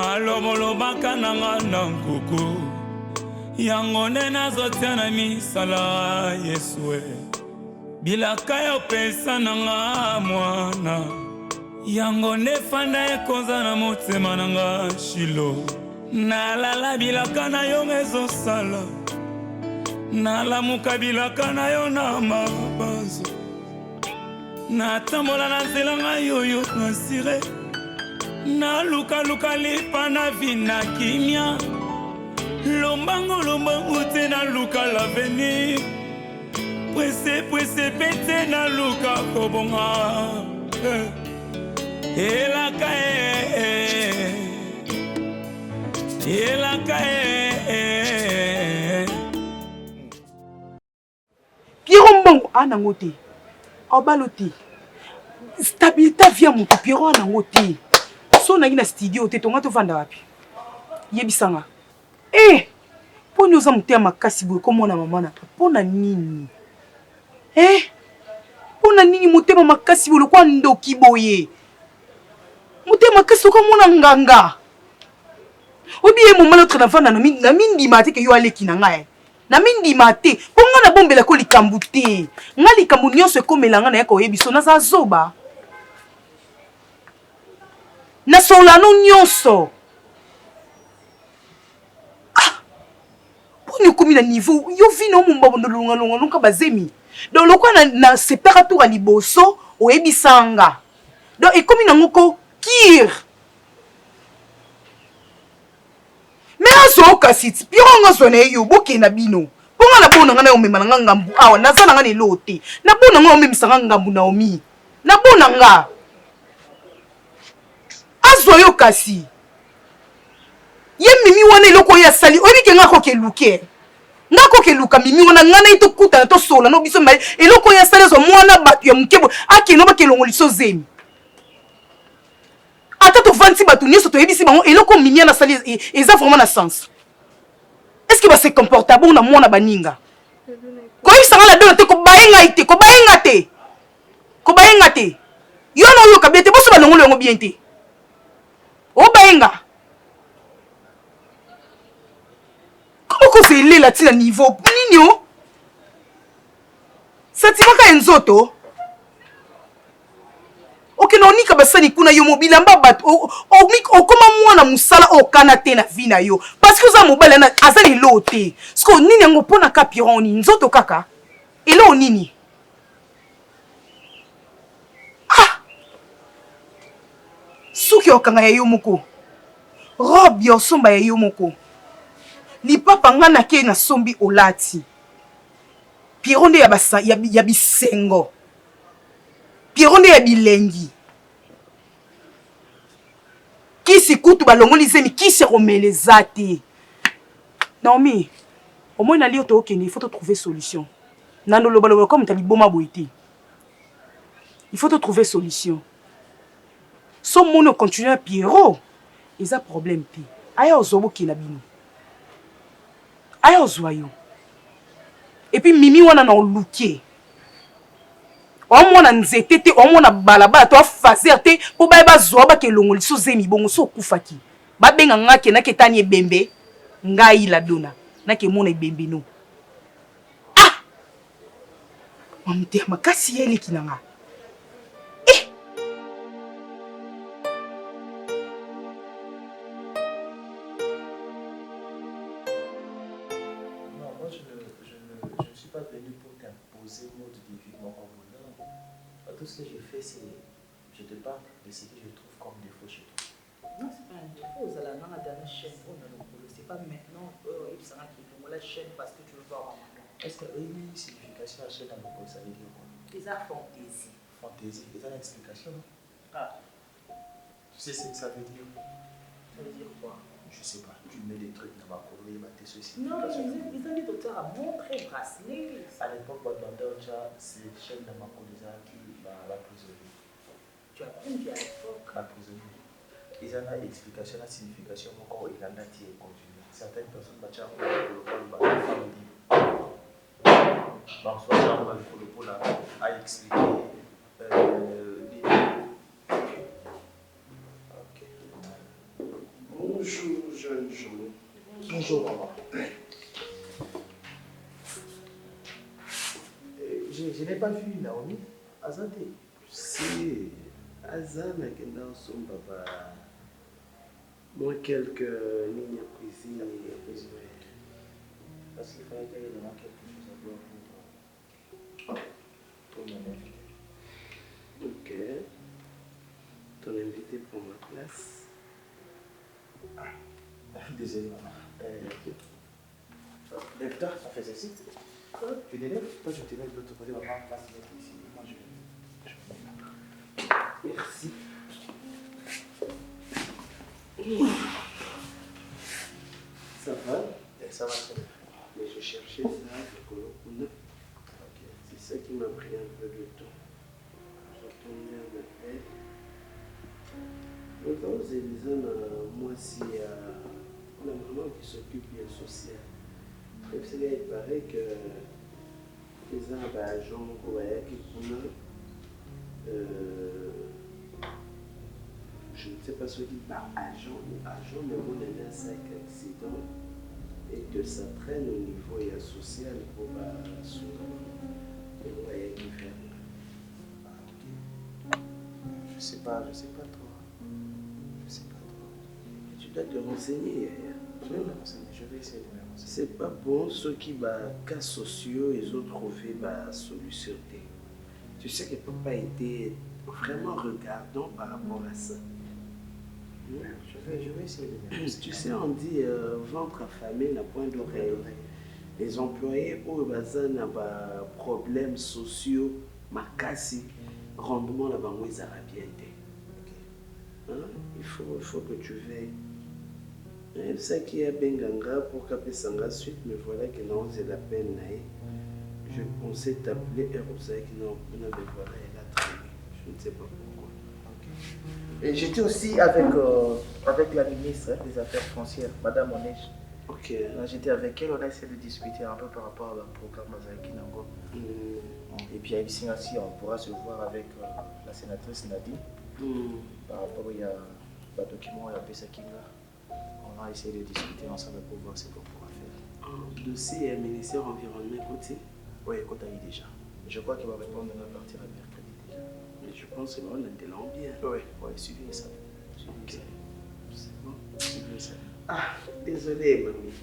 malomolobaka nanga na nkuku yango nde nazotia na misala Yesue bilaka yopesa nanga mwana yango nde fanda ekonza na motema nanga Shilo nalala bilaka na yo ezosala nalamuka bilaka na yo na mabazo natambola na nzela nga yoyo nasire nalukaluka lipa na vina kimia lombango te naluka l'avenir pwese pete naluka kobonga elaka Pierrot Mbongo anango te obalo te stabilité via moto Pierrot anango te so nangi na studio te tonga to vanda wapi yebisanga poni oza motema makasi boye komona mama na pona nini pona nini motema makasi boye kwa ndoki boye motema makasi komona nganga obiye mama notre enfant na mindi mate ke yo aleki na ngai na mindi mate ponga na bombela ko likambu te nga likambu nyonso ekomela nga na yako yebiso na za zoba na solano nyonso poni komi na niveau yo vino mumba bondolonga longa longa bazemi donc lokwa na separa tour liboso oyebisanga donc ekomi na ngoko kir mais azo kasiti Pierrot ngazona yo boke na bino ponga na bona nga na yo mema na ngambu awa naza na nga ne lote na bona nga omemisa ngambu na omi na bona nga azo yo kasi ye mimi wana eloko ya sali oyebike nga koke luke nga koke luka mimi wana nga na ito kuta na to sola no biso mai eloko ya sali zo mwana batu ya mukebo akino bakelongo liso zemi ata to vanti batu nyonso to yebisi bango eloko mimi na sali eza vraiment na sens est-ce que va se comporter bon na mwana baninga ko yebisanga la dona te ko bayenga te yo no yo kabete boso balongo longo bien te o bayenga comment c'est là tina niveau nini satimaka enzoto ok no nika basani kuna yo mobile mba bat o koma mwana musala o kana te na vie na yo parce que za mobile na azali lote sko nini ngo pona ka Pierrot ni nzoto kaka elo nini suki okanga ya yo moko robe yo somba ya yo moko lipapa nga na ke na sombi olati Pierrot nde ya bisengo Pierrot nde ya bilengi kisi kutu balongoli zemi kisi romeleza te Naomi au moins na lio to okene il faut trouver solution nando lobalo comme ta liboma boité il faut trouver solution son mono continuer Pierrot ils a problème te aya ozobo kina bino aya ozwayo et puis mimi wana na oluke o mona nzete te o mona balabala to fazer te po ba bazwa ba kelongo liso zemi bongo so kufaki ba benga ngake na ketani ebembe ngai la dona na ke mona ebembe no mamte makasi yele kinanga Tout ce que je fais, c'est je te parle de ce que je trouve comme défaut chez toi. Non, c'est pas un défaut. Vous allez dans la dernière chaîne. C'est pas maintenant la chaîne parce que tu veux voir maman. Est-ce que une signification à chaîne dans le col, ça veut dire quoi? C'est la fantaisie. Fantaisie, c'est une explication, non? Tu sais ce que ça veut dire? Ça veut dire quoi? Je sais pas. Tu mets des trucs dans ma colonne, tes ceci. Non, ils ont dit docteur à montrer bracelet. À l'époque, c'est chaîne dans ma colonne qui la prisonnière. Tu as pris à l'époque. La prisonnière. Ils ont une explication, la signification, encore il en a qui est continue. Certaines personnes, bah, tiens, le femme libre. Donc, soit le pôle a expliqué Bonjour, jeune journée. Bonjour, maman. Je n'ai pas vu Naomi. Azadé. Si, Azana qui est dans son papa. Moi, quelques lignes à cuisine et à cuisiner. Parce qu'il fallait qu'elle ait vraiment quelque chose à boire pour mon invité. Ok. Ton invité prend ma place. Désolé, maman. Lève-toi, on fait ceci. Tu t'élèves? Toi, je t'élève de l'autre côté, maman, passe ici. Moi, je vais. Merci. Ça va? Ça va très bien. Mais je cherchais ça, le colocuna. C'est ça qui m'a pris un peu de temps. J'attendais un appel. Donc, vous avez besoin, moi, si la maman qui s'occupe bien social. Même si là, il paraît que les gens, agents, je ne sais pas ce qui par agent, mais on a un sac accident et que ça traîne au niveau social pour le loyer qui fait. Je sais pas trop. Je sais pas trop. Mais tu dois te renseigner. Je vais me renseigner, je vais essayer de me renseigner. C'est pas bon, ceux qui cas sociaux, ils ont trouvé solution. Tu sais que papa était vraiment regardant par rapport à ça. Je vais essayer de me renseigner. Tu sais, on dit ventre affamé n'a point d'oreille. Les employés au bazar n'ont pas problèmes sociaux, makasi, rendement la banque ils bien. Il faut que tu veilles. Ça qui a benganga pour qu'après suite, mais voilà que non, c'est la peine. Je pensais t'appeler et Rosa qui non, mais voilà, elle a traîné. Je ne sais pas pourquoi. Et j'étais aussi avec la ministre des Affaires foncières, Madame Onèche. Ok. Là, j'étais avec elle, on a essayé de discuter un peu par rapport à un programme Azaki Nango. Et puis à Ibsingassi, on pourra se voir avec la sénatrice Nadine par rapport à document et à Pesakinga. On a essayé de discuter ensemble pour voir ce qu'on pourra faire. Le dossier est ministère environnement côté. Oui, Kotaï déjà. Je crois qu'il va répondre à partir de mercredi déjà. Mais je pense que on était là bien. Oui, suivez ça. Ok. C'est bon. Suivez ça. Ah, désolé, mamie.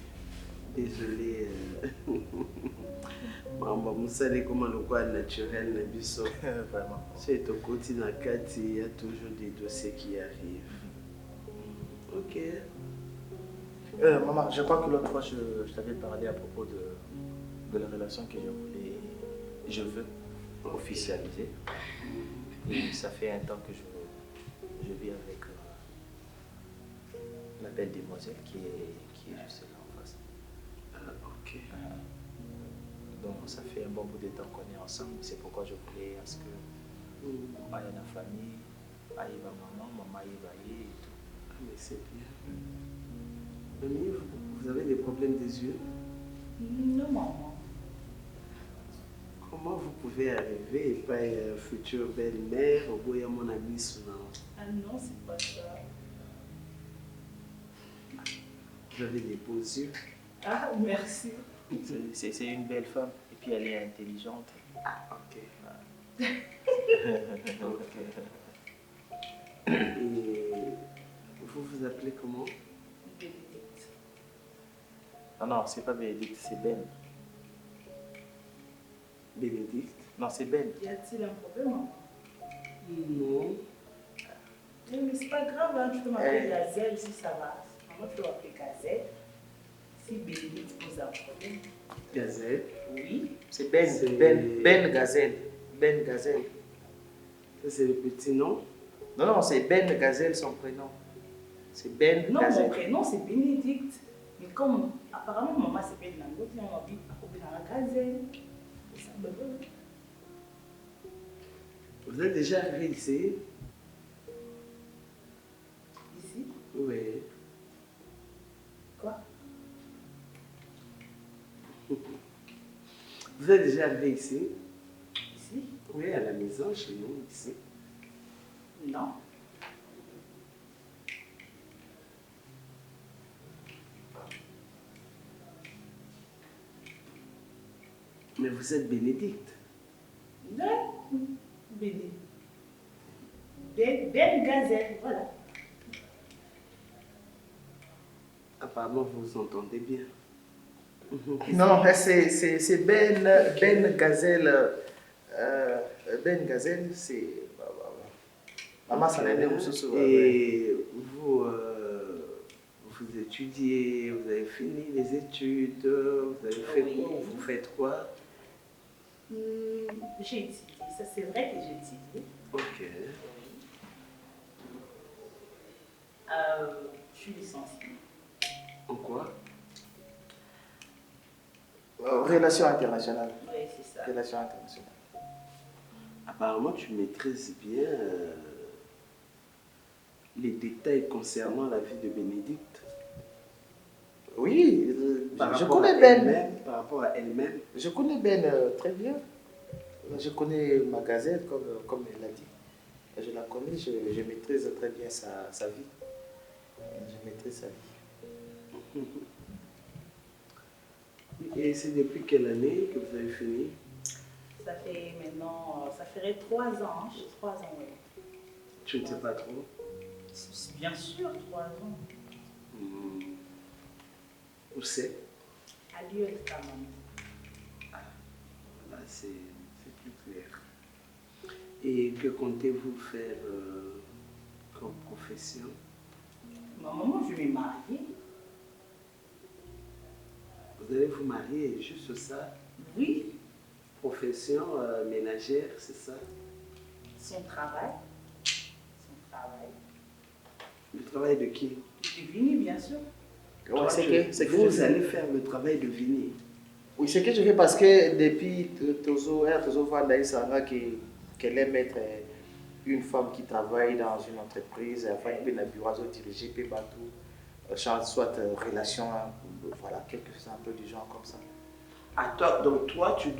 Désolé. Maman, vous savez comment le quoi naturel n'est pas Vraiment. C'est au côté de la carte, il y a toujours des dossiers qui arrivent. Ok. Maman, je crois que l'autre fois, je t'avais parlé à propos de la relation que je veux officialiser. Et ça fait un temps que je vis avec la belle demoiselle qui est juste là en face. Ok. Donc ça fait un bon bout de temps qu'on est ensemble. C'est pourquoi je voulais à ce que on aille à la famille, aille à maman aille et tout. Ah, mais c'est bien. Mamie, vous avez des problèmes des yeux? Non, maman. Comment vous pouvez arriver et pas une future belle-mère au bout de mon ami souvent? Ah non, c'est pas ça. Vous avez des beaux yeux. Ah, merci. C'est une belle femme et puis elle est intelligente. Ah, ok. Ok. Et vous vous appelez comment? Bénédicte. Non, c'est pas Bénédicte, c'est Ben. Bénédicte? Non, c'est Ben. Y a-t-il un problème, maman? Non. Mais c'est pas grave, hein, tu peux m'appeler Gazelle si ça va. Maman, tu peux m'appeler Gazelle. Si Bénédicte pose un problème. Gazelle? Oui. C'est Ben Gazelle. Ben Gazelle. Ça, c'est le petit nom? Non, c'est Ben Gazelle son prénom. C'est Ben Non, Gazelle. mon prénom c'est Bénédicte. Mais comme apparemment maman s'appelle Nango, on m'a dit à Gazelle. C'est ça, bébé. Vous êtes déjà arrivé ici? Ici? Oui. Quoi? Vous êtes déjà arrivé ici? Ici? Oui, à la maison, chez nous, ici. Non. Mais vous êtes Bénédicte. Ouais, Ben Gazelle, voilà. Apparemment, vous vous entendez bien. Non, c'est Ben Gazelle. Ben Gazelle, c'est... Maman, ça l'a aidé aussi. Et vous, vous étudiez, vous avez fini les études, vous avez fait quoi, vous faites quoi? J'ai étudié, ça c'est vrai que j'ai étudié. Ok. Je suis licenciée. En quoi? Relations internationales. Oui, c'est ça. Relations internationales. Apparemment, tu maîtrises bien les détails concernant la vie de Bénédicte. Oui, Par je rapport connais à Ben. elle-même, par rapport à elle-même. Je connais Ben très bien. Je connais ma gazelle, comme elle l'a dit. Je la connais, je maîtrise très bien sa vie. Je maîtrise sa vie. Et c'est depuis quelle année que vous avez fini? Ça fait maintenant, ça ferait 3 ans, j'ai 3 ans, oui. Tu ne sais pas trop? Bien sûr, 3 ans. Où c'est? À l'UL Kamani. Là, c'est plus clair. Et que comptez-vous faire comme profession? Maman, je vais me marier. Vous allez vous marier, juste ça? Oui, Profession ménagère, c'est ça? son travail. Son travail. Le travail de qui? De Vini, bien sûr. Ouais, c'est que vous allez faire le travail de Vini. Oui, c'est que je fais parce que depuis Tozo Vandaïsanga qu'elle aime être une femme qui travaille dans une entreprise, enfin, elle peut bureau diriger, peut battre, soit relation, voilà, quelque chose un peu du genre comme ça. Ah, toi, donc toi, tu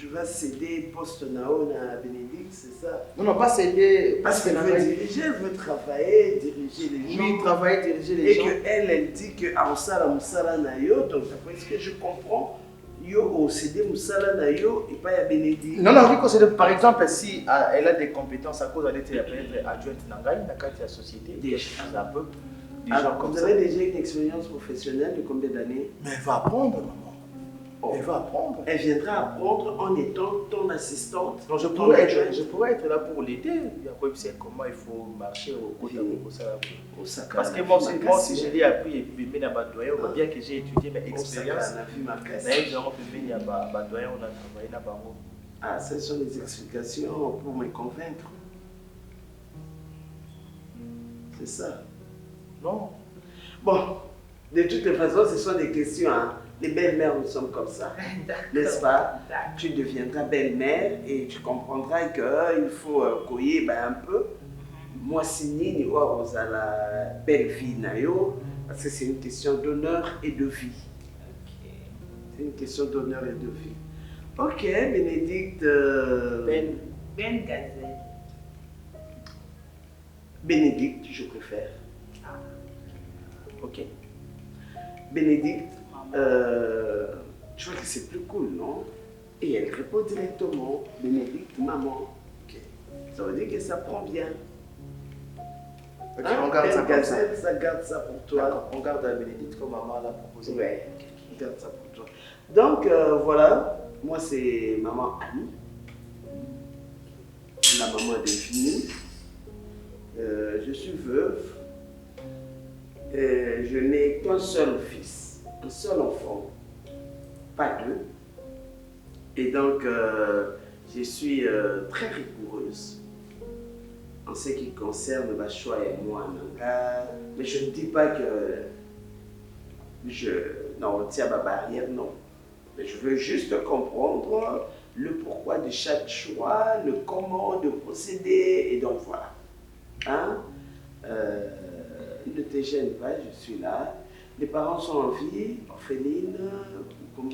vas céder poste Nao à Bénédicte, c'est ça? Non, pas céder. Parce qu'elle veut diriger, elle veut travailler, diriger les gens. Oui, travailler, diriger les gens. Et qu'elle dit que Aosala Moussala Nayo, donc d'après ce que je comprends, yo au cédé Moussala Nayo et pas à Bénédicte. Non, on dit que c'est par exemple, si elle a des compétences à cause d'être adjointe Nangaï, dans la société, un peu. Vous avez déjà une expérience professionnelle de combien d'années? Mais elle va apprendre, maman. Elle va apprendre. Elle viendra apprendre en étant ton assistante. Non, je pourrais être là pour l'aider. Il y a quoi, c'est comment il faut marcher au côté de ça. Parce que moi aussi, je l'ai appris et puis bien que j'ai étudié mes expériences. D'ailleurs, on a travaillé là-bas. Ah, ce sont des explications pour me convaincre. C'est ça. Non. Bon, de toutes les façons, ce sont des questions. Hein. Les belles-mères, nous sommes comme ça. N'est-ce pas? Tu deviendras belle-mère et tu comprendras qu'il faut couiller un peu. Moi, Sinini, aux à la belle vie, parce que c'est une question d'honneur et de vie. C'est une question d'honneur et de vie. Ok, Bénédicte. Ben Gazelle. Bénédicte, je préfère. Ah. Ok. Bénédicte, je crois que c'est plus cool, non? Et elle répond directement, Bénédicte, maman. Ok. Ça veut dire que ça prend bien. Ok, on garde ça comme ça. Ça garde ça pour toi. On garde la Bénédicte comme maman l'a proposé. Ouais, on garde ça pour toi. Donc, voilà, moi c'est maman Annie, la maman de Vini. Je suis veuve. Je n'ai qu'un seul fils, un seul enfant, pas deux. Et donc, je suis très rigoureuse en ce qui concerne ma choix et moi, Nanga. Mais je ne dis pas que je tiens ma barrière, non. Mais je veux juste comprendre le pourquoi de chaque choix, le comment de procéder, et donc voilà. Hein? Ne te gêne pas, je suis là. Les parents sont en vie, orphelines, comment?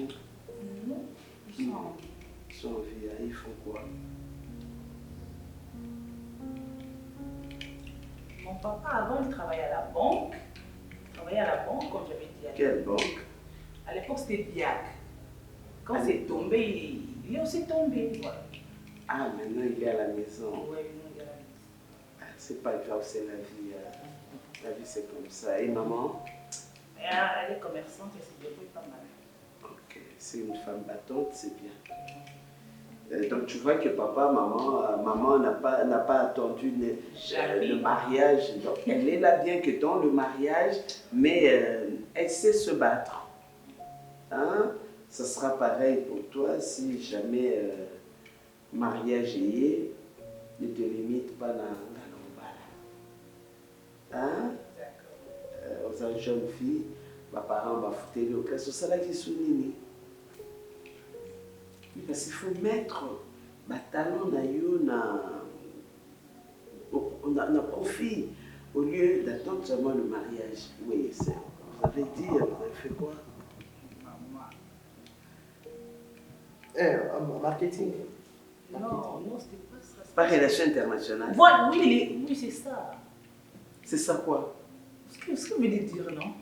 Non, ils sont en vie. Ils sont en vie, hein? Ils font quoi? Mon papa, avant, il travaillait à la banque. Il travaillait à la banque, comme j'avais dit. Quelle banque? À l'époque, c'était BIAC. Quand c'est tombé, il est aussi tombé. Voilà. Ah, maintenant il est à la maison. Ouais, il est à la maison. C'est pas grave, c'est la vie. La vie, c'est comme ça. Et maman? Elle est commerçante, elle se débrouille pas mal. Ok, c'est une femme battante, c'est bien. Donc tu vois que papa, maman n'a pas attendu le mariage. Donc elle est là bien que dans le mariage, mais elle sait se battre. Hein? Ça sera pareil pour toi si jamais mariage est, ne te limite pas dans l'emballage. Hein? Aux jeunes filles, mes parents vont foutre le cas. C'est ça qui est souligné. Parce qu'il faut mettre ma talent na profit au lieu d'attendre seulement le mariage. Oui, vous avez dit, vous avez fait quoi? Marketing. Non, c'était pas ça. Pas relation internationale. Voilà, oui, c'est ça. C'est ça quoi? Ce que vous voulez dire, non?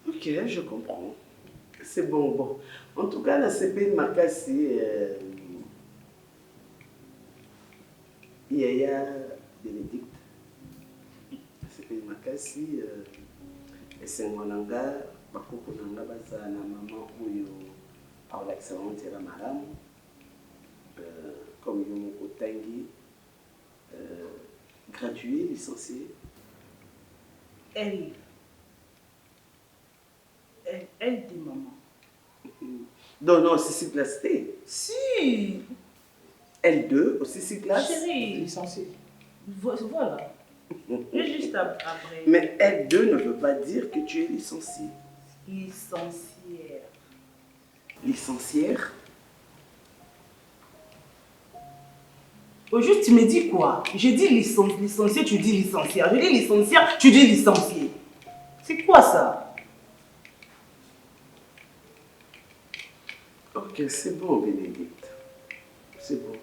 Ok, je comprends. C'est bon. En tout cas, la CP Makassi, Yaya Bénédicte. La CP Makassi, et c'est mon anga, bakoko nanga baza na maman oyo par l'excellence de la madame, comme Yomoko Tangi, gradué, licencié. Elle dit maman. Non, c'est si placé. Si. L2, aussi si classe. Chérie. Licencié. Voilà. Et juste après. Mais L2 ne veut pas dire que tu es licencié. Licencière. Licencière? Au juste, tu me dis quoi? Je dis licencié, tu dis licencière. Je dis licencière, tu dis licencié. C'est quoi ça? Ok, c'est bon, Bénédicte. C'est bon.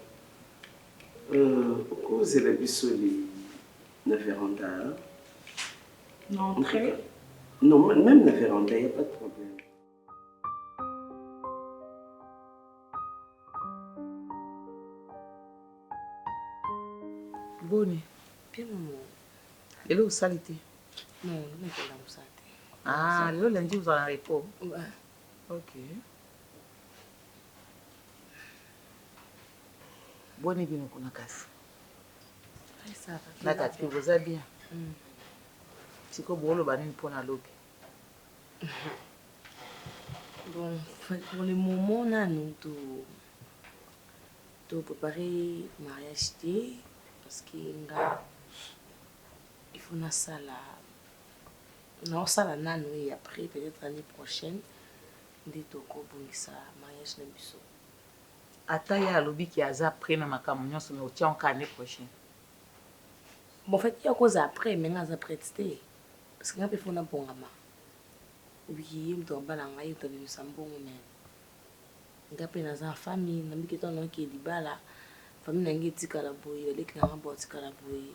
Au cause de la bissoli, la véranda. Non, très. Non, même la véranda, il n'y a pas de problème. Boni. Bien, maman. Lelo osali te. Non, non, non, ça. Ah, lelo lundi vous en repos. Ouais. Ok. Boni bino kuna kasi. Ça va. Nakati pe boza bien. Siko boloba nini mpona lobi. Bon, pour le moment, nous devons préparer le mariage parce qu'il faut une salle. Nous salle nano et après peut-être l'année prochaine, nous devons faire le mariage de biso. Ata ya alobi ki aza après na makambo nyonso mais otia en année prochaine. Bon, en fait, il y a cause après, mais nous avons prêté. Parce que nous avons fait un bon gamin. Oui, nous avons fait un bon gamin, nous avons fait une famille, nous avons fait un qui est la famille n'a pas tika la boye, les qui n'a pas tika la boye.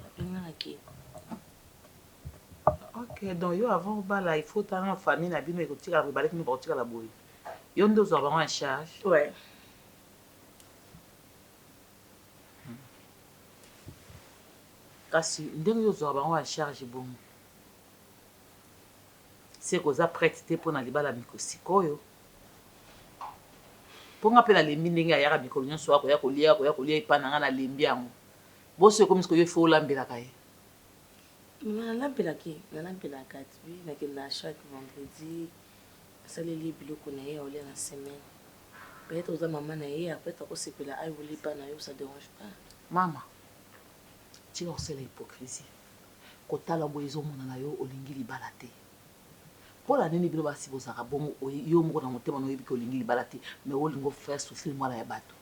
Ok, donc yo avant bala il faut tant famille na bino tika la boye, balé qui nous tika la boye. Yo ndo zo ba en charge. Ouais. Kasi ndenge yo zo ba en charge bon. C'est que ça prêté pour na libala mikosikoyo. Ponga pe na lembi ndenge ayaka mikolo nyonso ako ya kolia ipananga na lembi yango. Boso comme ce que yo faut lambela kaye. Na lambela tu na ke na chaque vendredi ça les biloko na ye olia na semaine. Peut-être aux maman na ye après to ko sepela ay voli pa na yo ça dérange pas. Mama. Tu as aussi l'hypocrisie. Kotala boyezo mona na yo olingi libala te. Pour la nini bilo basi bozaka bongo yo moko na motema no yebi ko olingi libala te mais olingo faire souffrir moi la ya bato.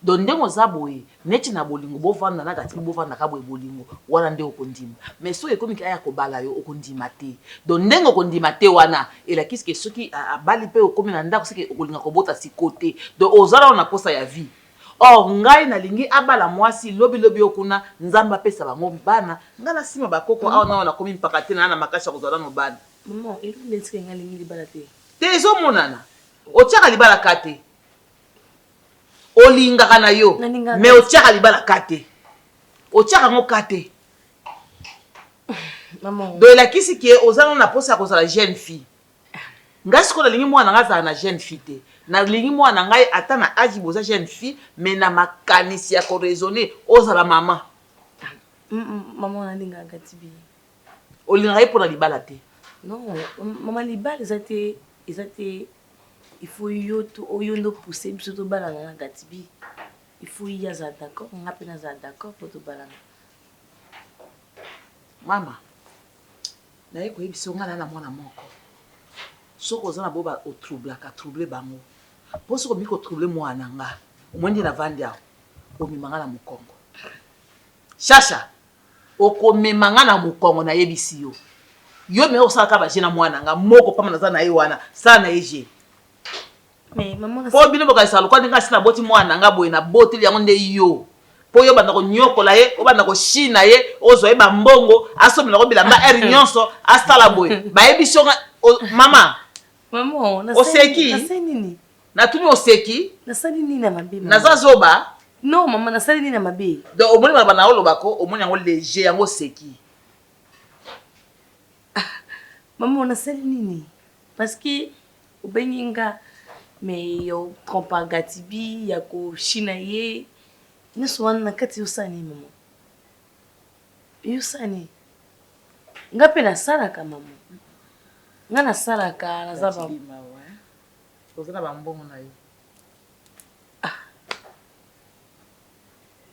Donc ndengo za boye neti na bolingo bovanda na kati bovanda ka boye bolingo wana nde okondima mais so ekomi ka ya ko bala yo okondima te. Donc ndengo okondima te wana ela kiske soki abali pe okomi na ndako sike okolinga ko bota si côté. Donc ozala on a posa ya vie. or ngai nalingi abala mwasi lobi okuna nzamba pesa bango bana ngana sima bakoko awa na wana komi mpaka te na makasha kozala no bana maman il faut laisser ngalingi libala te tezo monana otiaka libala kate olingaka na yo mais otiaka libala kate otiaka ngo kate maman do elakisi ke ozana na posa kozala jeune fille ngai sikoyo nalingi mwana ngai azala na jeune fille te nalingi mwana ngai ata na agi boza jeune fille mais na makanisi ya koraisonne ozala mama maman nalingaka tibi olingaka ye mpona libala te non maman libala eza te il faut oyo ndo pousser biso tobalana na gatibi il faut y aza d'accord nga mpe naza d'accord po tobalana mama naye koyebisa nga na mwana moko soki oza na bo trouble bango mpo soki omi kotrouble mwana nga omwendi na vandi awo omemanga na mokongo shasha okomemanga na mokongo nayebisi yo me osalaka baje na mwana nga moko pamba naza na ye wana sala na ye je mais maman po bino bokalisa lokwa ndenge asi naboti mwana nga boye naboteli yango nde yo po yo banda konyokola ye obanda koshina ye ozwa ye bambongo asomelako bilamba ere nyonso asala boye bayebisi yo mama oseki natuni oseki nasali nini na mabe naza zoba non mama nasali nini na mabe donc omoni bana bana olobako omoni yango léger yango oseki maman nasali nini parce que obengi nga mais yo trompa gatibi ya koshina ye nyonso wana na kati yosani mama yosani nga mpe nasalaka mama nga nasalaka naza oza na bambongo na yo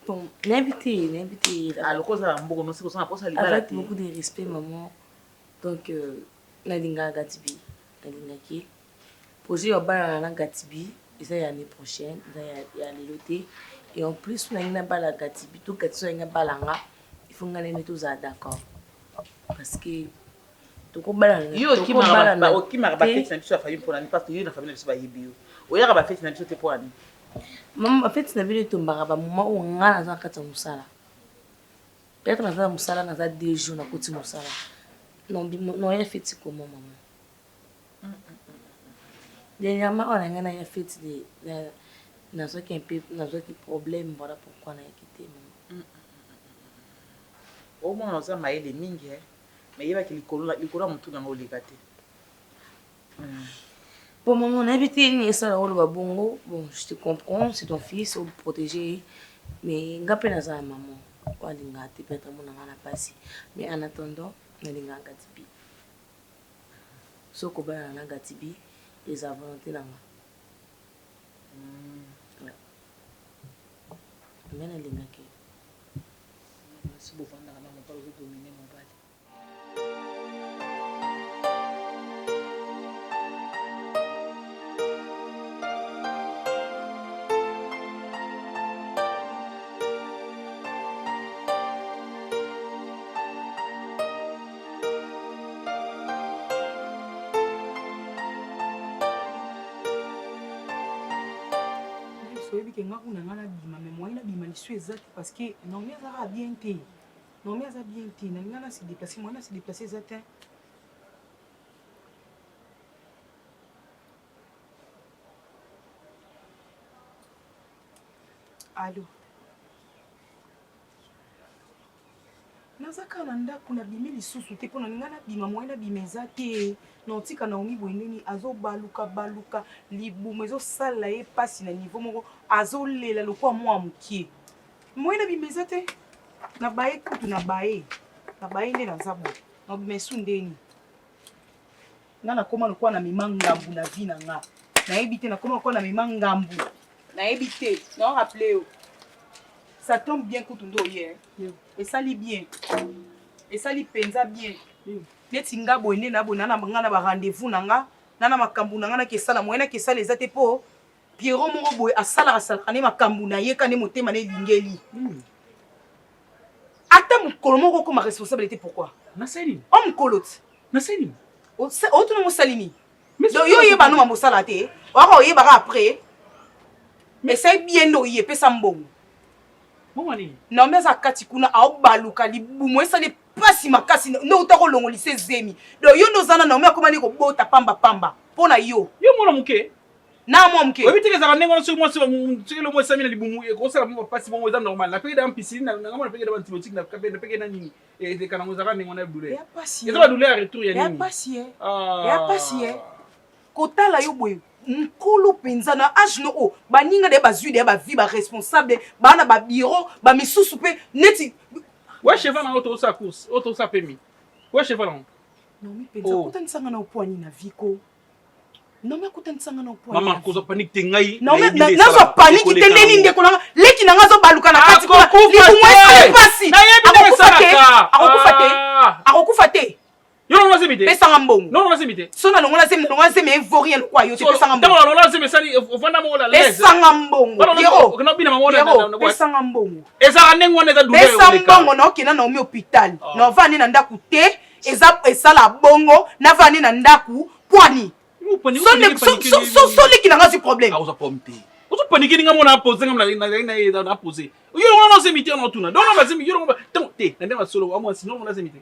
bon nayebi te aloko oza na mbongo nosi koza na posa libala avec beaucoup de respect maman donc nalingaka gatibi nalingaki projet ya bana na gatibi eza ya année prochaine eza ya lelo te et en plus nalingi nabala gatibi to gatibi nalingi nabalanga il faut nga nene tozala d'accord parce que yo okimaka bafeti na biso ya famille mpona nini parce que yo na famille na biso bayebi yo oyaka bafeti na biso te mpona nini mama bafeti na bino etombaka bamoma oyo nga naza na kati ya mosala peut-être naza na mosala naza 2 jours nakoti mosala non ya feti komo mama dernièrement oyo na ngai naya feti nazwaki problème voilà pourquoi nayaki te mama omona oza mayele mingi mais yebaki likolo ya motu nango oleka te bon maman nayebi te nini esala oloba bongo bon je te comprends c'est ton fils oprotégé mais nga mpe naza ya maman po alingaka te peut-être mona nga na pasi mais en attendant nalingaka gatibi soki obalana na gatibi eza volonté na nga nga nalingaki si bovandaka na mobali ozodomine mobali soyebi ke nga kuna nga nabima me moyen nabima lisu eza te parce que Naomi azaka bien te Naomi aza bien te nalinga na se déplacer moyen na se déplacer eza te allo naza kaka na ndako nabimi lisusu te mpo nalinga nabima moyen nabima eza te naotika Naomi boye ndeni azobaluka libumu ezosala ye mpasi na niveau moko azolela lokwa mwa mokie moyen nabima eza te nabaye kutu nabaye nde naza boye nabima esu ndeni nga nakoma lokwa na mema ngambu na vi na nga nayebi te nakoma lokwa na mema ngambu nayebi te naorappele yo ça tombe bien kutu ndo oye esali bien esali penza bien neti nga boye nde na boye nga na barendez-vous na nga na makambo na nga nakesala moye nakesala eza te mpo Pierrot moko boye asalaka nde makambo na ye ka nde motema na elingeli ata mokolo moko okoma responsable te pourquoi nasali o mokolo ti nasali otuna mosali nini yo oyeba no mosala te oaka oyebaka après essaye bien oye pesa mbongo Bongo nini? na meza kati kuna aobaluka libumu esali pasi makasi no utakolongolisa zemi do yo ndozana na ome akoma ni kobota pamba pona yo Mwana muke. na mwa mke Obi teke za kanengo na sur moi sur le moi samina libumu e ko sala mo pasi bongo za normal. Na peke da piscine na ngama peke da antibiotique na peke na nini. E de kana ngozaka nengo na douleur. ya pasi Eza ba douleur retour ya nini? ya pasi ya pasi kotala yo boye nkolo penza na age no o baninga de bazui de ba vie ba responsable bana ba bureau ba misusu pe neti Ouais cheval na auto sa course, auto sa permis. Ouais cheval na. non mi penza kutanisanga na opwani na viko non mais kutanisanga na opwani Maman kozo panique te ngai. non mais nazo panique te ndeni ndeko na leki na ngazo baluka na kati kwa likumwe pasi akukufa te Yo non vas-y pesanga mbongo non vas-y mité. sona longola zemi evorien kwa yo te pesanga mbongo Tamo longola zemi sali ofanda mo la laisse. pesanga mbongo Pierrot Kana bina mamona na. pesanga mbongo Eza nengo na za douleur. pesa mbongo na okenda na omi hôpital na ovandi na ndaku te eza esala bongo na vandi na ndaku pwani soleki na nga si problème auza pomte uzo panique ninga mona poser ngam na poser yo non c'est mité on tuna donc on va se yo on te na ndema solo amo sinon on va se mité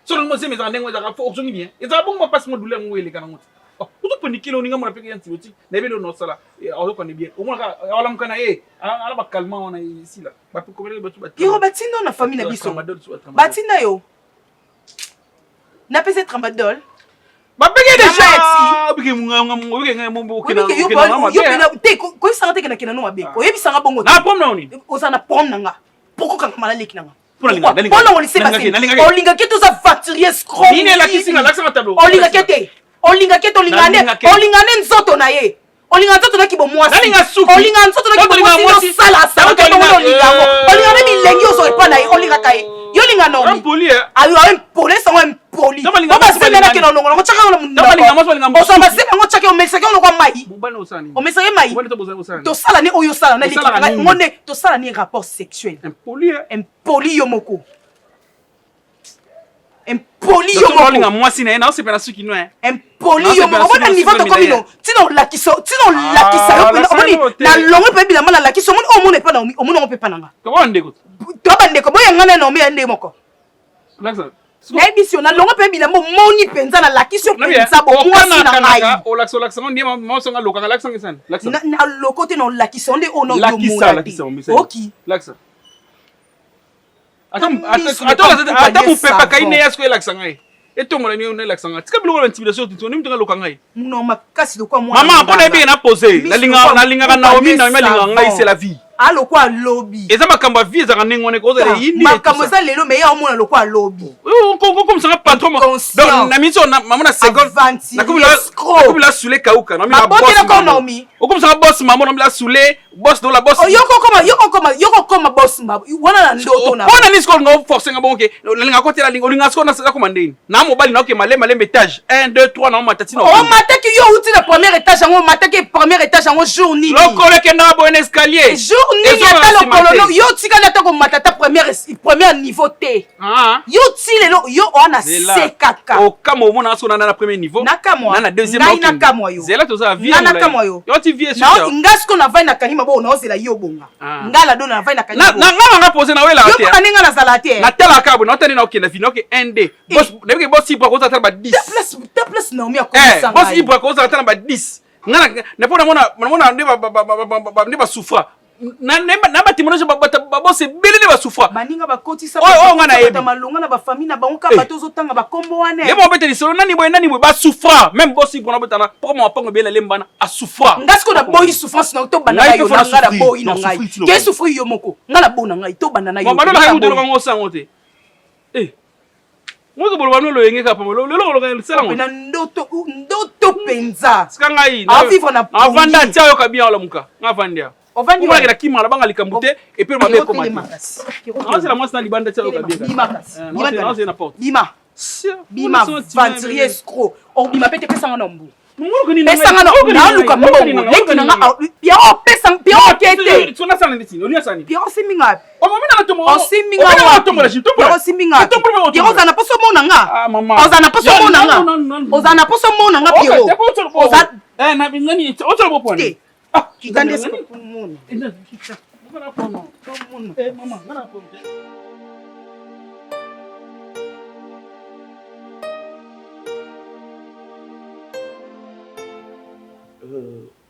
solo mo se mes andengo za fo ozo bien eza bongo passe mo douleur mo ele kana ngoti uzo panique lo ninga mona peke antibiotique na belo no sala auzo connait bien au moins ala mkana ala ba calmant on ici là ba ko bele ba Pierrot batinda na famille na biso batinda yo na pese tramadol babege déjà yo koyisanga te kena no mabe oyebisanga bongo na pom na oni oza na pom na nga poko kanga mala leki na nga mpona olise olingaki te oza facturier olingaki te olingane nzoto na ye olinga nzoto na kibo mwasi olinga nzoto na kibo mwasi osala asala olingango olingane bilengi ozorepa na ye olingaka ye yo linga nomi ayo impoli sango impoli obasemenaki na olongo nango tiaka osambaseme yango tiaki omesaki olokwa mai omesaki mai tosala ni oyo osala ngo nde tosala ni rapport sexuel impoli yo moko impoli yo moko mwasi na ye na sepela suki no impoli yo moko bona niveau tokomi no tina olakisa yo omoni na longo mpe bilamba na lakisa omoni omona epa na omoni yango mpe epa na nga to bandeko boyangana na omi ya nde moko nayebisi yo na longo mpe bilamba omoni mpenza na lakisi yo mpenza bomwasi na ngai na loko te na olakisa nde ono yomona te oki ata mopepa kai ne yasko elakisa ngai etongola ni ona elakisa ngai tika biloko na intimidation tutu oni mutunga loka ngai no makasi lokwa mwana mama mpona ebenge na pose nalingaka Naomi alinga ngai c'est la vie alokwa lobi eza makambo ya vie ezaka ndenge wana kozala yindi makambo eza lelo me ya omona lokwa lobi komisanga patron na miso mama na seconde nakobila sule kauka okomisanga boss mama na bila sule boss dola boss yoko koma boss mama wana na ndoto na wana ni skol ngo forcer nga bonke linga kotela linga linga skol na koma ndeni na mobali na oke malema étage 1 2 3 na matati na o mataki yo uti na premier étage ngo mataki premier étage ngo jour nini lokole ke na bo escalier jour nini atalo kololo yo tika na tako matata premier niveau T yo ti lelo yo ona sekaka o kama omona aso na premier niveau na deuxième na kamwa yo zela toza vie na kamwa yo ti vie sur na ngasko na vai na kanima bo na ozela yo bonga ngala do na vai na kanima na nga poser na wela te yo kana nga na zala te na tela kabo na otani na okenda vino ke ND boss debeke boss ibra ko za ba 10 plus na omi akomisa boss ibra ko za ba 10 ngana na pona ne ba souffra na batimonoje babose belele basouffra baninga bakotisa ngana yebi malonga na bafamille na bango ka bato zotanga bakombo wana yebo bete lisolo nani boy basouffra même bosi bona betana pour moi pango bela lembana a souffra ngasko na boy souffrance na to bana yo na ngala boy na ngai ke souffrir yo moko ngala bona ngai to bana na yo mama na yo ngo sango te Moi bolo bano lo yenge kapa lo lo sala ngo na ndoto penza skanga yi a vivre na avanda tia yo kabia la muka ngavandia ovandi wa kila kimala banga likambute et puis mabe ko mati c'est la moi na libanda tia yo kabia non c'est na porte bima venturier escroc o bima pete pesa ngana mbu Mungu ni pesanga na luka mbongo leki na nga pia o pesa pia o kete tuna sana nditi onia sana pia o siminga o mama na tomo o siminga pia o siminga pia o zana poso mona nga o zana poso mona nga o zana poso mona nga pia o na bingani o tolo bopone Ah, Kitande siko kumuna. Maman,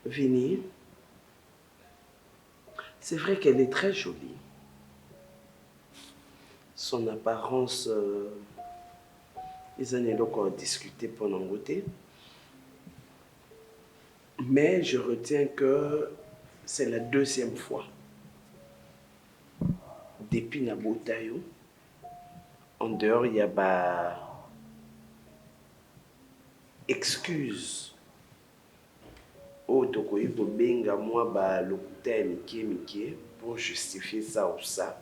Vini, c'est vrai qu'elle est très jolie. Son apparence, ils en ont encore discuté pendant le côté. Mais je retiens que c'est la deuxième fois. Depuis Nabotayo, en dehors, il y a bah excuse. Oh, tokoyi kobenga moi ba lokuta ya mike pour justifier ça ou ça.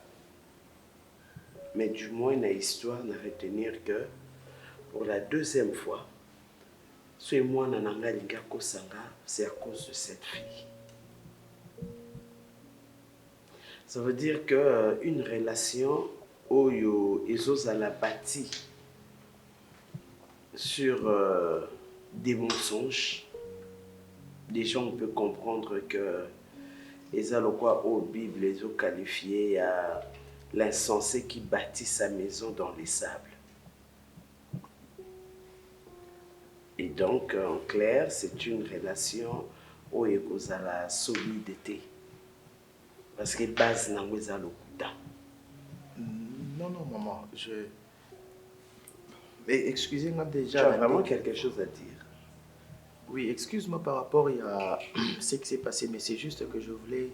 Mais du moins, dans l'histoire, on a retenir que pour la deuxième fois, ce moi nananga linga kosanga, c'est à cause de cette fille. Ça veut dire que une relation oyo ezoza la bâtie sur des mensonges. Déjà, on peut comprendre que les alloquois au Bible les ont qualifiés à l'insensé qui bâtit sa maison dans les sables. Et donc, en clair, c'est une relation où il y a la solidité. Parce que base n'a pas l'okuta. Non, maman, Mais excusez-moi déjà. Tu as vraiment quelque chose à dire? Oui, excuse-moi par rapport à ce qui s'est passé, mais c'est juste que je voulais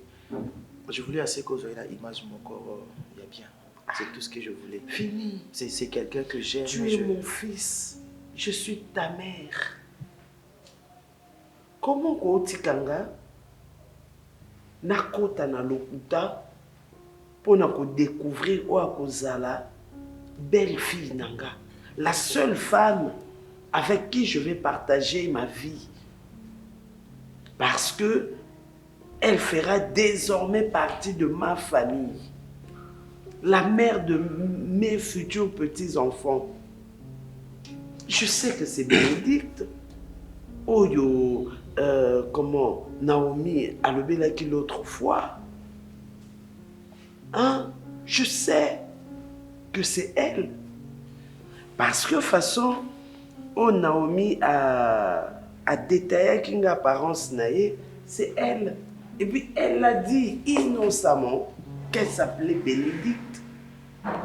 assez que vous ayez l'image de mon corps, il y a bien. C'est tout ce que je voulais. Fini. C'est quelqu'un que j'aime. Tu es mon fils. Je suis ta mère. Comment Koutikanga nakota na lokuta pour découvrir Oakozala, belle fille nanga, la seule femme avec qui je vais partager ma vie. Parce que elle fera désormais partie de ma famille. La mère de mes futurs petits-enfants. Je sais que c'est Bénédicte. Oyo, comment Naomi a levé la qui l'autre fois. Hein? Je sais que c'est elle. Parce que de toute façon, Naomi a détaillé qu'une apparence naïe, c'est elle. Et puis elle a dit innocemment qu'elle s'appelait Bénédicte.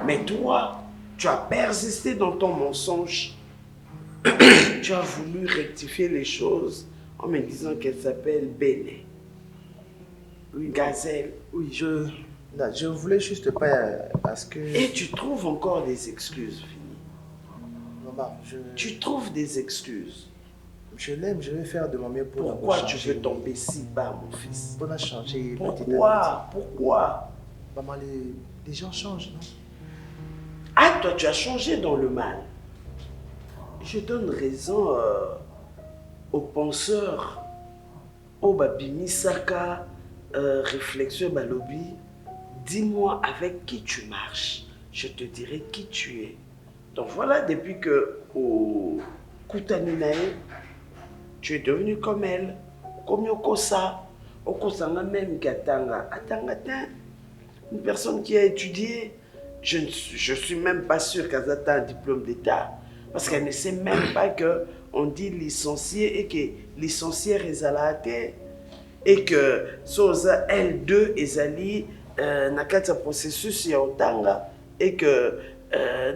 Mais toi, tu as persisté dans ton mensonge. Tu as voulu rectifier les choses en me disant qu'elle s'appelle Béné. Oui, Gazelle. Oui, je voulais juste pas à ce que... Et tu trouves encore des excuses, Fini. Maman, Tu trouves des excuses. Je l'aime, je vais faire de mon mieux pour la Pourquoi tu veux tomber si bas, mon fils? Pour la changer. Pourquoi? Maman, les gens changent, non? Ah, toi, tu as changé dans le mal. Je donne raison aux penseurs, aux Babimi Saka, réflexion Balobi. Dis-moi avec qui tu marches, je te dirai qui tu es. Donc voilà, depuis que au Koutaninae, tu es devenu comme elle, comme Yokosa, Okosanga même Gatanga, Atangata, une personne qui a étudié. Je suis même pas sûr qu'elle a un diplôme d'État. Parce qu'elle ne sait même pas qu'on dit licencié et que licencié est à la tête. Et que Soza L2 ezali na kati processus ya otanga et que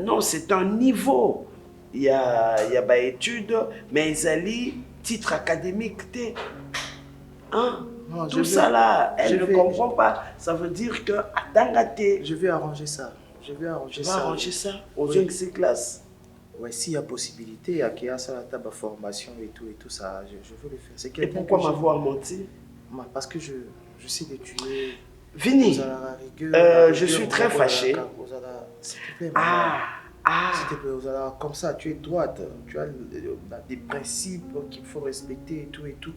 non, c'est un niveau. Il y a ba études mais ezali titre académique té. Hein? Non, tout ça là, elle ne comprend pas. Ça veut dire que atanga té. Je vais arranger ça. Je vais arranger ça. Arranger ça aux jeunes de classe. Ouais, s'il y a possibilité, à qu'il y a ça, la formation et tout ça, je veux le faire. Et pourquoi m'avoir menti? Parce que je sais que tu es... Vini, je suis très fâché. S'il te plaît, maman. S'il te plaît, comme ça, tu es droite. Tu as des principes qu'il faut respecter et tout.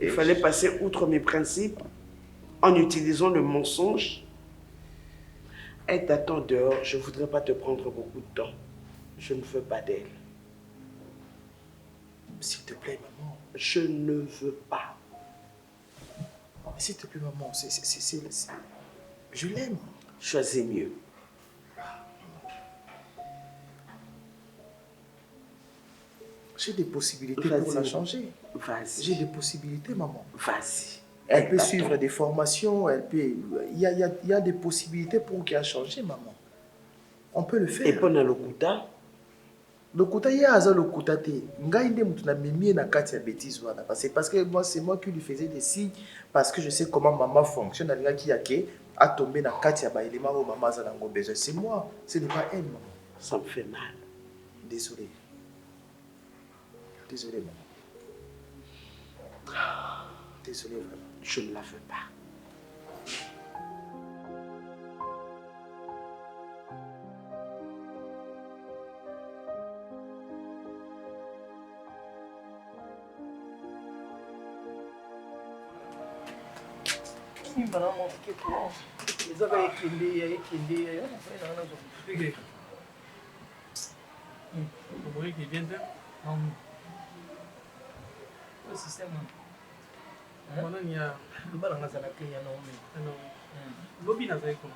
Il fallait passer outre mes principes en utilisant le mensonge. Elle t'attend dehors, je ne voudrais pas te prendre beaucoup de temps. Je ne veux pas d'elle. S'il te plaît, maman. Je ne veux pas. S'il te plaît, maman, je l'aime. Choisis mieux. J'ai des possibilités pour la changer. Vas-y. J'ai des possibilités, maman. Vas-y. Elle peut suivre des formations, il y a des possibilités pour qu'elle change, maman. On peut le faire. Et pendant le Kuta? Le Kuta, il y a le Kuta. Parce que moi, c'est moi qui lui faisais des signes, parce que je sais comment maman fonctionne. A tombé dans Katia, maman a besoin. C'est moi, ce n'est pas elle, maman. Ça me fait mal. Désolé. Désolé, maman. Désolé, vraiment. Je ne la veux pas. lobi nazali kuna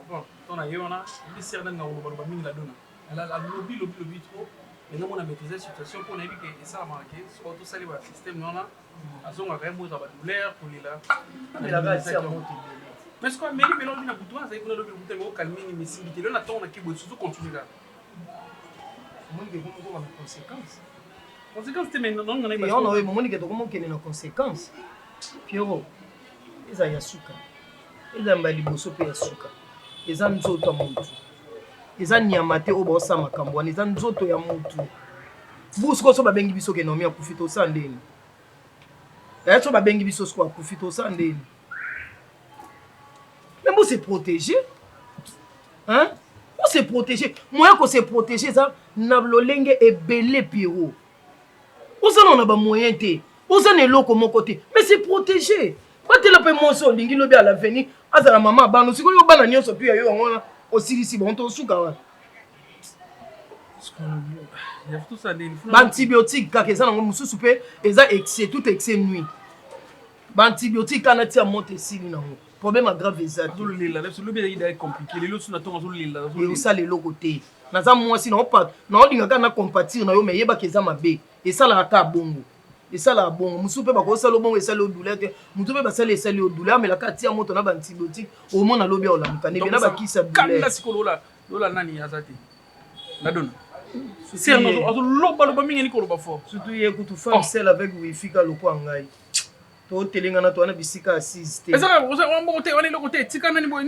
bon tona ye wana bisere nanga koloba mingi ladona lobi trop maintenant mona maîtriser situation mpo nayebi ke esalamaka ke soki tosali basystème wana azongaka ye moto ya badouleur kolela mais soki ameli mpe lobi na butu wana azali kuna lobi butu yango okalme mingi misimbi te lelo na ntongo na kiboye surtout continue kaka conséquence te mais non momoni ke tokomokende na conséquence Pierrot eza ya suka eza mbali liboso mpe ya suka eza nzoto ya motu eza nyama te oyo baosala makambo wana eza nzoto ya motu busu so babengi biso ke Naomi akufi tosala ndeni so babengi biso siko akufi tosala ndeni mais vous se protéger hein vous se protéger moyen ko se protéger eza na lolenge ebele Pierrot ozana na ba moyen te ozana eloko moko te mais se protéger batela pe moso lingi lobi à l'avenir azala mama bano siko yo bana nyonso pi yo ngona osilisi bon to suka wa antibiotique kaka eza nango mosusu mpe eza excès tout excès nuit antibiotique kana tia monte esili nango problème grave eza osala eloko te naza mwasi naolinga kaka na compatir na yo me yebaka eza mabe esalaka ka bongo esalaka bongo mosusu mpe bakosala bongo esali odouleur te motu mpe basali esali odouleur amelaka atia moto na baantibiotique omona lobi ya olamuka ndenge na bakisa douleur nani aza te nadona azoloba mingi nikoloba fort surtout ye kutu femme sel avec wifi ka loko ya ngai totelengana to wana bisika assise te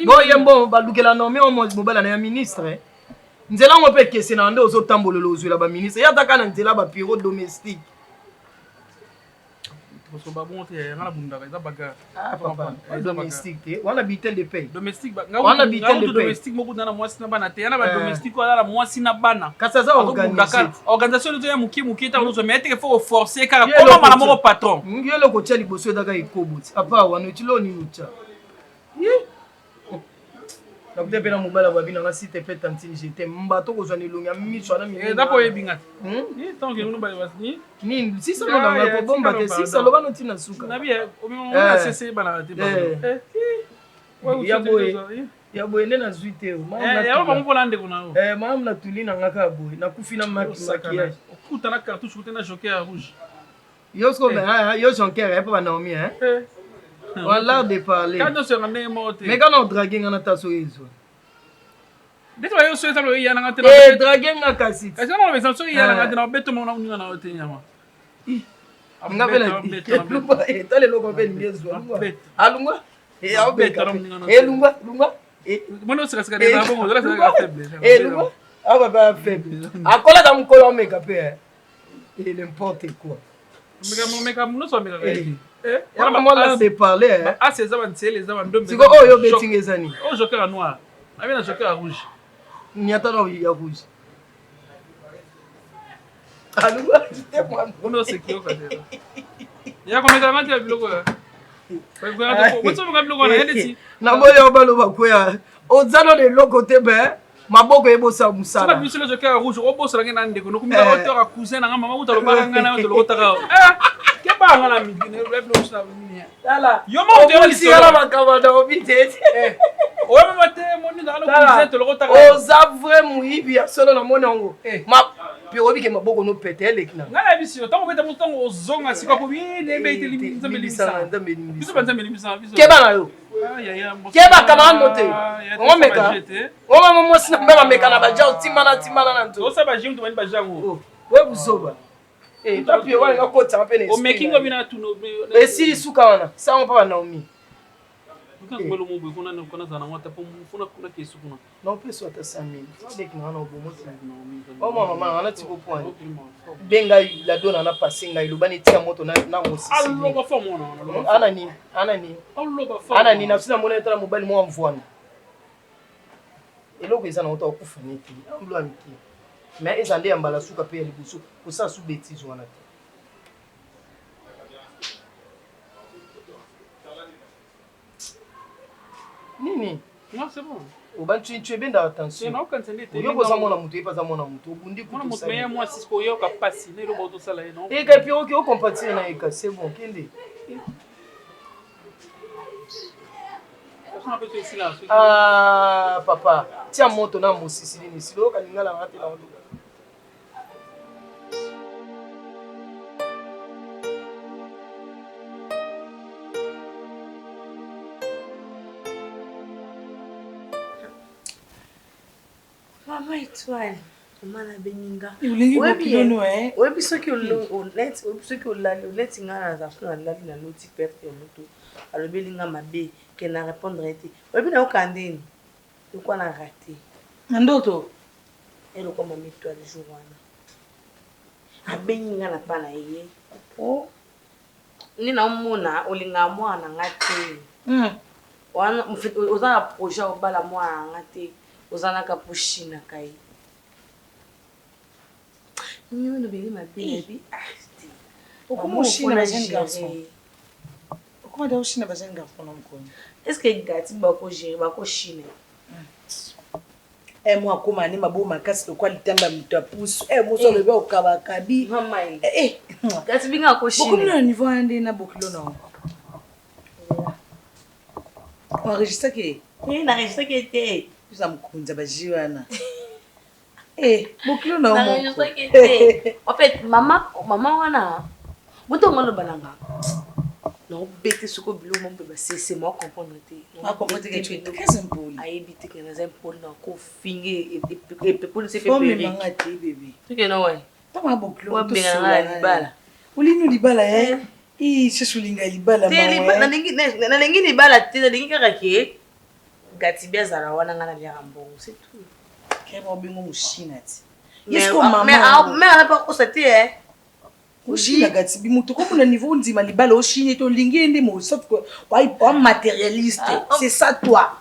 boye mbo balukela Naomi mobala na ya ministre nzela ngo mpe kese na nde ozotambolela ozwela baministre ye ataka na nzela bapiro domestique domestique te wana bulletin de paye wana bulletin de paye kasi aza organisation ya mokie ta ozo mais teke faut forcer kaka koma mala moko patron ngi eloko tia liboso edaka ekoboti apa wana etiloni lucha nakuta mpe na mobala babina nga site mpe tantine jete mbato kozwa na elongi ya miso ana dapo oyebinga nini sisa lobanga kobomba te sisa lobano ntina suka ya boye nde nazwi te malamu natuli na nga kaka boye nakufi na maquillage yo jonker mpo banaomi on a l'air de parler. Mais quand on drague, on a ta souris. Drague, on a cassé. Moi là de parler ah c'est ça c'est les hommes de c'est quoi yo betting ezani oh joker noir avec un joker rouge ni attends il y a rouge alwa c'était moi non c'est qui au fait il y a combien d'années tu biloko là na boyo balo bakoya ozalo de l'autre côté ben maboko ebosa sala musala biso le joker rouge obosa la ngena ndeko no kumba hauteur à cousin na mama uta lo baranga na to lo taka ke ba ngala mi ne rêve lo sa ni tala yo mo te si ala makabada obitete o mama te moni na lo cousin to lo taka oza vrai muibi ya solo na moni ngo ma pirobi ke maboko no petele kina ngala biso tango beta mutango ozonga sika po bien be te nzambe limisa biso banzambe limisa biso ke bana yo keba kamando te ngomeka ngoma mosi na mbeba meka na baja timana na nto osa ba jimu tumani ba jango we buzoba tapi wali ngakota mapene o making bina tuno esili suka wana sango papa Naomi ngolo mo bukuna na kuna zana ngota po mfuna kuna kesu kuna no peso ata 5000 dek na na obomo o mama na tipo point benga la dona na passinga ilobani tia moto na mosisi allo ba fa mona anani allo ba fa anani na sina mona tala mobali mo mvwana eloko ezana ota okufa neti amlo amiki mais ezande ya mbala suka pe ya libusu kosa su bêtise wana te nini non c'est bon obantu tu benda attention non quand c'est yo boza mona mutu epaza mona mutu obundi ku mona mutu mais moi sisko yo ka passer ne lo boto sala non et ka piro ki o compatir na eka c'est bon kende ah papa tia moto na mosisi ni silo ka lingala ngate na ndo Mama Étoile, maman la beninga. Oui, ceux qui ont l'honnête, ils ont la loti perte et moto. Alors, belinga mabe, qui n'a répondre été. Oui, bien, au candine. De quoi on a raté? Ndoto. Et le comme Mama Étoile, le jour où on a beninga n'a pas naïe. Oh, ni na mona, olinga moi na ngate. Wana, oza un projet au bala moi na ngate. Ozana kapushina kai nyo no beli mabebi comment china ba jeune garçon comment da china ba jeune garçon encore est-ce que gati ba ko gérer ba ko china moi koma ni mabo makasi to kwa litamba mito apusu mo so lebe okaba kabi mama gati binga ko china beaucoup na niveau ande na bokilo na on enregistre que na enregistre que te za mkunza bajiwana bokilo na mo en fait mama wana muto ngolo balanga no bete suko bilo mo be c'est moi comprendre te comprendre que tu es très impoli ai bite que les impoli na ko finge et pour se faire bébé manga te bébé tu que non ouais tama bokilo to sula libala ulinu libala sesulinga libala mwa na lengi libala te na lengi kaka ke Gatibi azala wana ngana lia mbongo c'est tout. Kema bingo mushina ti. Yesko mama. Mais on n'a pas constaté Mushina Gatibi mutu ko na niveau ndima libala oshine to lingi ndi mo sauf que wa matérialiste. C'est ça toi.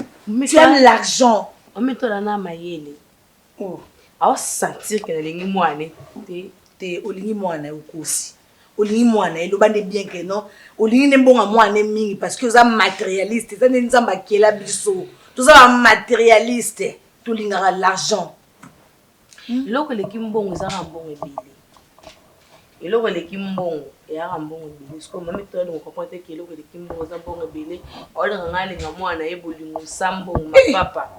Tu as l'argent. On met toi na mayele. Oh. A sentir que lingi mwane te olingi mwana ukosi. Olingi mwana elobande bien que non. Olingi nembonga mwana mingi parce que za matérialiste, ça nzamba kela biso. Tout ça matérialiste, tout l'ingara l'argent. Loko le kimbongo za mbongo ebile. Eloko le kimbongo ya mbongo ebile. Parce que mama to ndo comprendre que eloko le kimbongo za mbongo ebile. Ola ngale ngamwana ebolingo sambongo mapapa.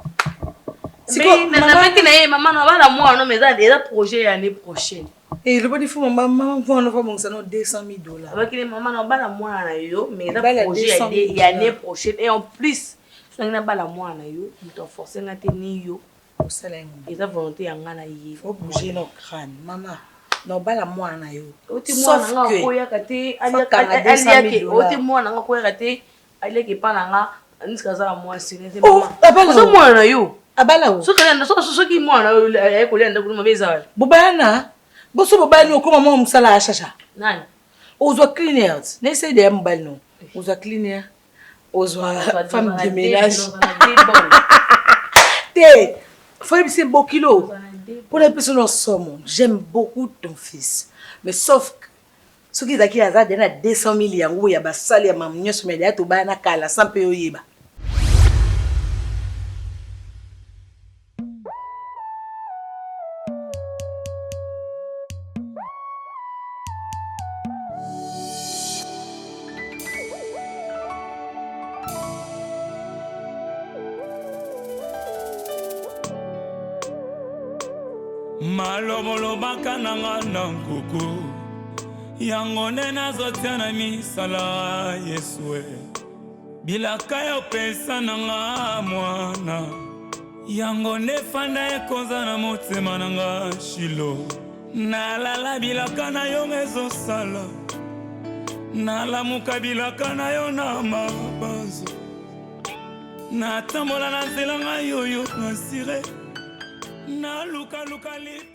Mais na maki na ye maman na bala mwana mais ça déjà projet l'année prochaine. Et le bon faut maman vont avoir bon ça non $200,000. Avec les maman na bala mwana yo mais ça projet l'année prochaine et en plus na bala mwana yo muto forcer na teni yo au salaire et sa volonté ya ngana yi faut bouger nos crânes maman no bala mwana yo oti mwana nga ko ya kate aliake oti mwana nga ko ya kate aliake pa na nga niska za mwa sine c'est maman so mwana yo abala o so ki mwana yo ya ko lenda kuluma beza bobana boso bobana ko mama musala ashasha nani ozwa cleaners n'essaie de mbali no ozwa cleaner ozwa femme de ménage té faut c'est beau kilo pour les personnes en somme j'aime beaucoup ton fils mais sauf que ce qui zaki aza dena 200,000 yango ya basali ya mamunyo somela to bana kala sans pe oyeba Malobolobaka nanga na nkuku yango nde nazotia na misala Yesue bilaka ya opesa nanga mwana yango nde fanda ekonza na motema nanga Shilo nalala bilaka na yo ezosala nalamuka bilaka na yo na mabanzo natambola na nzela ngai oyo nasire nalukaluka lipa